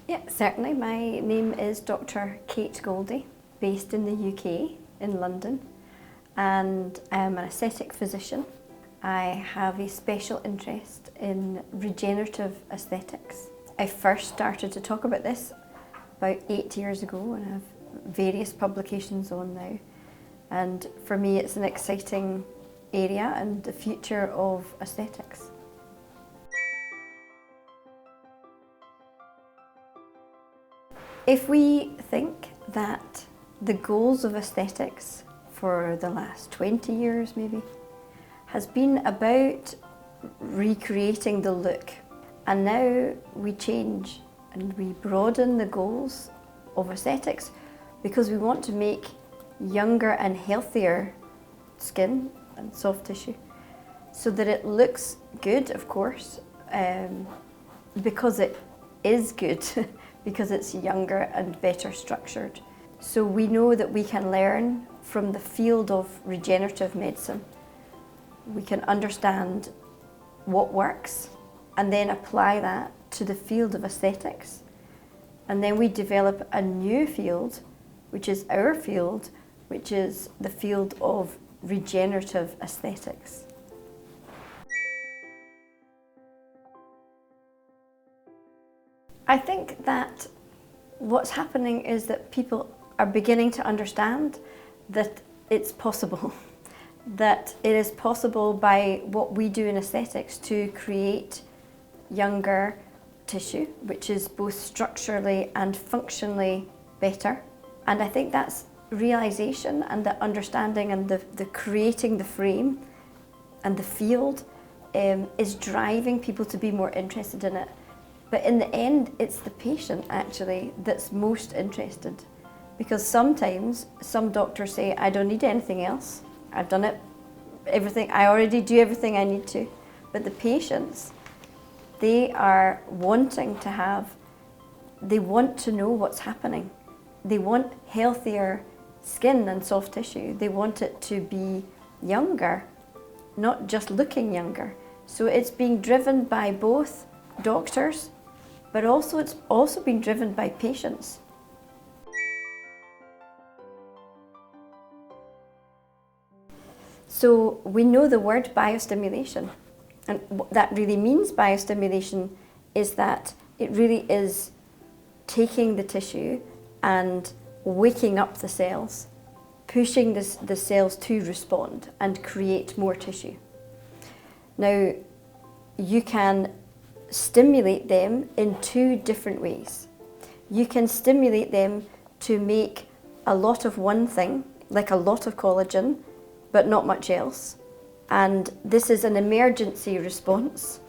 Yeah, certainly. My name is Dr. Kate Goldie, based in the UK, in London, and I am an aesthetic physician. I have a special interest in regenerative aesthetics. I first started to talk about this about 8 years ago, and I have various publications on now. And for me, it's an exciting area and the future of aesthetics. If we think that the goals of aesthetics for the last 20 years maybe has been about recreating the look, and now we change and we broaden the goals of aesthetics because we want to make younger and healthier skin and soft tissue so that it looks good, of course, because it is good, because it's younger and better structured. So we know that we can learn from the field of regenerative medicine. We can understand what works and then apply that to the field of aesthetics. And then we develop a new field, which is our field, which is the field of regenerative aesthetics. I think that what's happening is that people are beginning to understand that it's possible, that it is possible by what we do in aesthetics to create younger tissue, which is both structurally and functionally better. And I think that's realization and the understanding and the creating the frame and the field is driving people to be more interested in it. But in the end, it's the patient actually that's most interested, because sometimes some doctors say, I don't need anything else. I've done it, everything. I already do everything I need to. But the patients, they are wanting to have, they want to know what's happening. They want healthier skin and soft tissue. They want it to be younger, not just looking younger. So it's being driven by both doctors, but also it's also been driven by patients. So we know the word biostimulation, and what that really means, biostimulation, is that it really is taking the tissue and waking up the cells, pushing the cells to respond and create more tissue. Now, you can stimulate them in two different ways. You can stimulate them to make a lot of one thing, like a lot of collagen, but not much else. And this is an emergency response.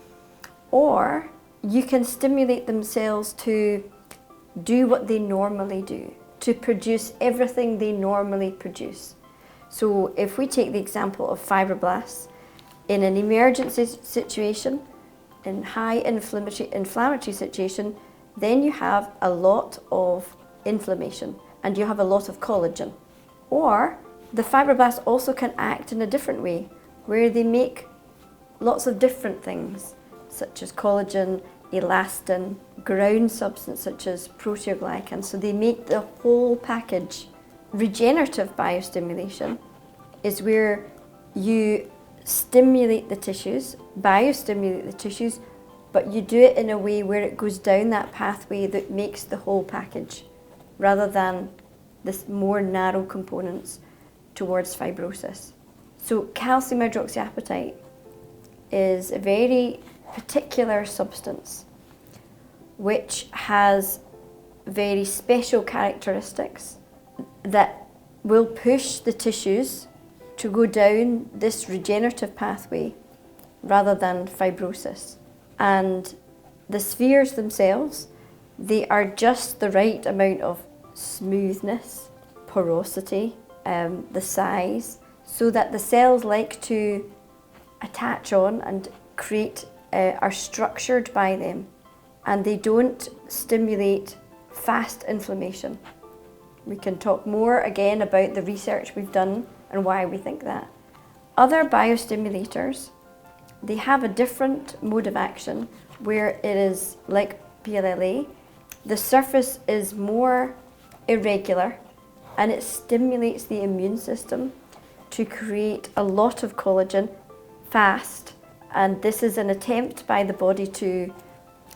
Or you can stimulate themselves to do what they normally do, to produce everything they normally produce. So if we take the example of fibroblasts, in an emergency situation, in high inflammatory situation, then you have a lot of inflammation and you have a lot of collagen. Or the fibroblasts also can act in a different way, where they make lots of different things, such as collagen, elastin, ground substance such as proteoglycan. So they make the whole package. Regenerative biostimulation is where you stimulate the tissues, biostimulate the tissues, but you do it in a way where it goes down that pathway that makes the whole package, rather than this more narrow components towards fibrosis. So calcium hydroxyapatite is a very particular substance which has very special characteristics that will push the tissues to go down this regenerative pathway rather than fibrosis. And the spheres themselves, they are just the right amount of smoothness, porosity, the size, so that the cells like to attach on and create, are structured by them, and they don't stimulate fast inflammation. We can talk more again about the research we've done and why we think that. Other biostimulators, they have a different mode of action where it is like PLLA, the surface is more irregular and it stimulates the immune system to create a lot of collagen fast, and this is an attempt by the body to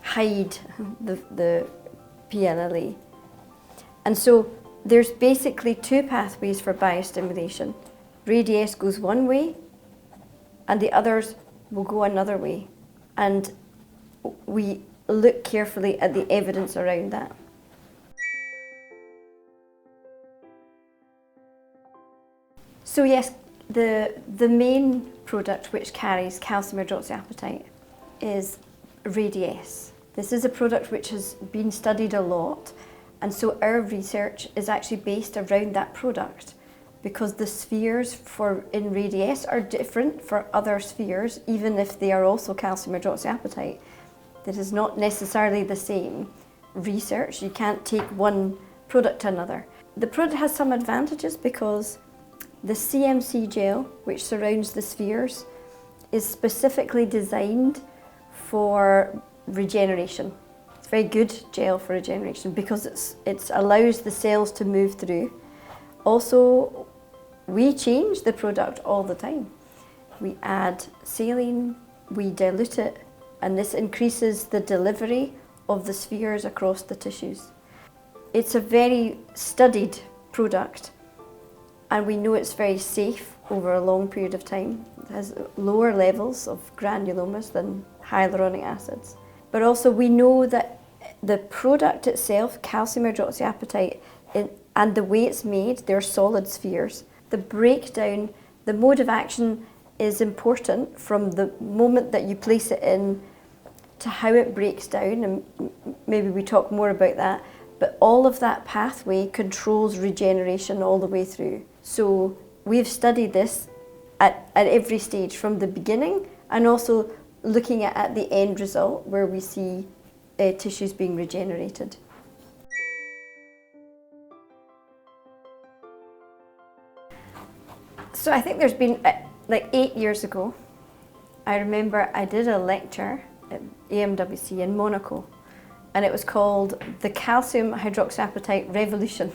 hide the PLLA. And so there's basically two pathways for biostimulation. Radies goes one way and the others will go another way. And we look carefully at the evidence around that. So yes, the main product which carries calcium hydroxyapatite is Radies. This is a product which has been studied a lot, and so our research is actually based around that product, because the spheres in Radies are different for other spheres, even if they are also calcium hydroxyapatite. That is not necessarily the same research. You can't take one product to another. The product has some advantages because the CMC gel, which surrounds the spheres, is specifically designed for regeneration. It's a very good gel for regeneration because it allows the cells to move through. Also, we change the product all the time. We add saline, we dilute it, and this increases the delivery of the spheres across the tissues. It's a very studied product, and we know it's very safe over a long period of time. It has lower levels of granulomas than hyaluronic acids. But also we know that the product itself, calcium hydroxyapatite, and the way it's made, they're solid spheres. The breakdown, the mode of action is important from the moment that you place it in to how it breaks down, and maybe we talk more about that. But all of that pathway controls regeneration all the way through. So we've studied this at every stage, from the beginning and also looking at the end result where we see tissues being regenerated. So I think there's been, like 8 years ago, I remember I did a lecture at AMWC in Monaco, and it was called The Calcium Hydroxyapatite Revolution.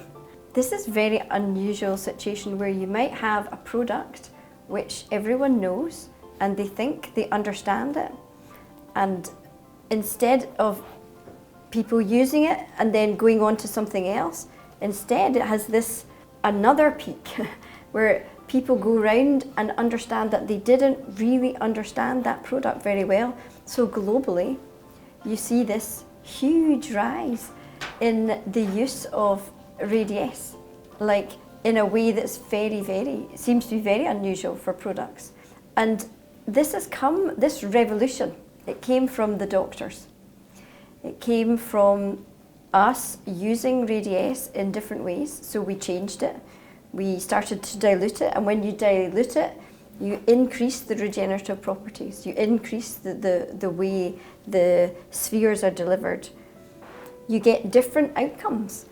This is a very unusual situation where you might have a product which everyone knows and they think they understand it, and instead of people using it and then going on to something else, instead it has this another peak where people go around and understand that they didn't really understand that product very well. So globally, you see this huge rise in the use of Radies, like in a way that's seems to be very unusual for products. And this revolution, it came from the doctors. It came from us using Radies in different ways, so we changed it. We started to dilute it, and when you dilute it, you increase the regenerative properties. You increase the way the spheres are delivered. You get different outcomes.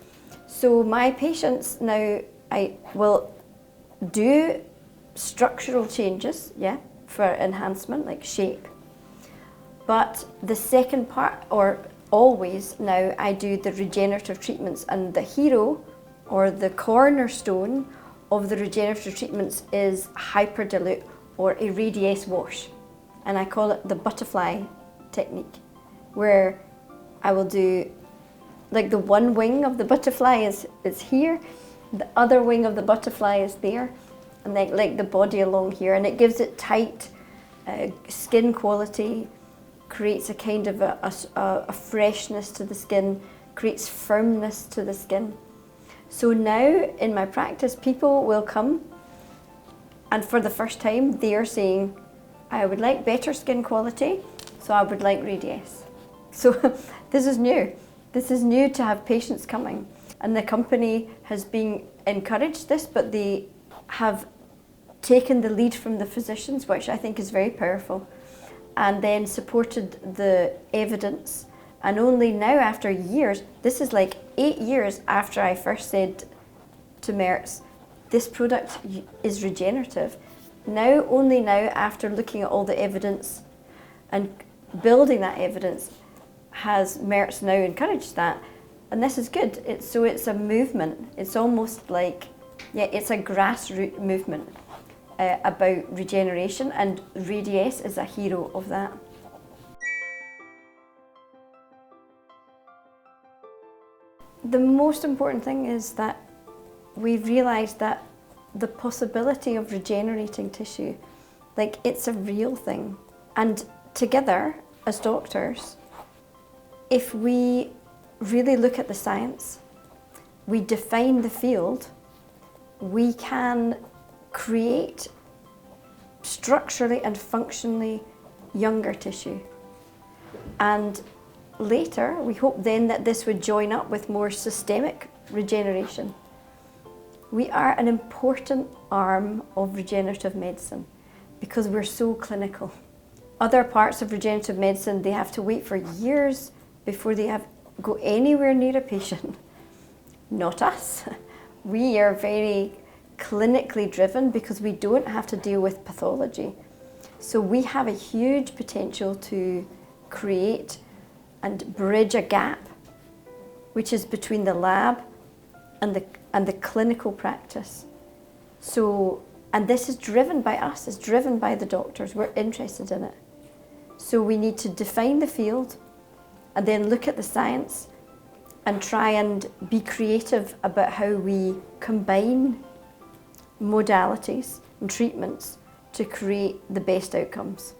So my patients now, I will do structural changes, for enhancement, like shape. But the second part, or always now, I do the regenerative treatments, and the hero or the cornerstone of the regenerative treatments is hyperdilute or a Radies wash. And I call it the butterfly technique, where I will do, like the one wing of the butterfly is here, the other wing of the butterfly is there, and like the body along here, and it gives it tight skin quality, creates a kind of a freshness to the skin, creates firmness to the skin. So now in my practice, people will come and for the first time they are saying, I would like better skin quality, so I would like Radies. So this is new. This is new to have patients coming. And the company has been encouraged this, but they have taken the lead from the physicians, which I think is very powerful, and then supported the evidence. And only now, after years, this is like 8 years after I first said to Mertz, this product is regenerative. Only now, after looking at all the evidence and building that evidence, has Mertz now encouraged that. And this is good. It's a movement. It's almost like, it's a grassroots movement about regeneration, and Radies is a hero of that. The most important thing is that we've realised that the possibility of regenerating tissue, like, it's a real thing. And together, as doctors, if we really look at the science, we define the field, we can create structurally and functionally younger tissue. And later, we hope then that this would join up with more systemic regeneration. We are an important arm of regenerative medicine because we're so clinical. Other parts of regenerative medicine, they have to wait for years before they go anywhere near a patient. Not us. We are very clinically driven because we don't have to deal with pathology. So we have a huge potential to create and bridge a gap, which is between the lab and the clinical practice. So, and this is driven by us, it's driven by the doctors, we're interested in it. So we need to define the field and then look at the science and try and be creative about how we combine modalities and treatments to create the best outcomes.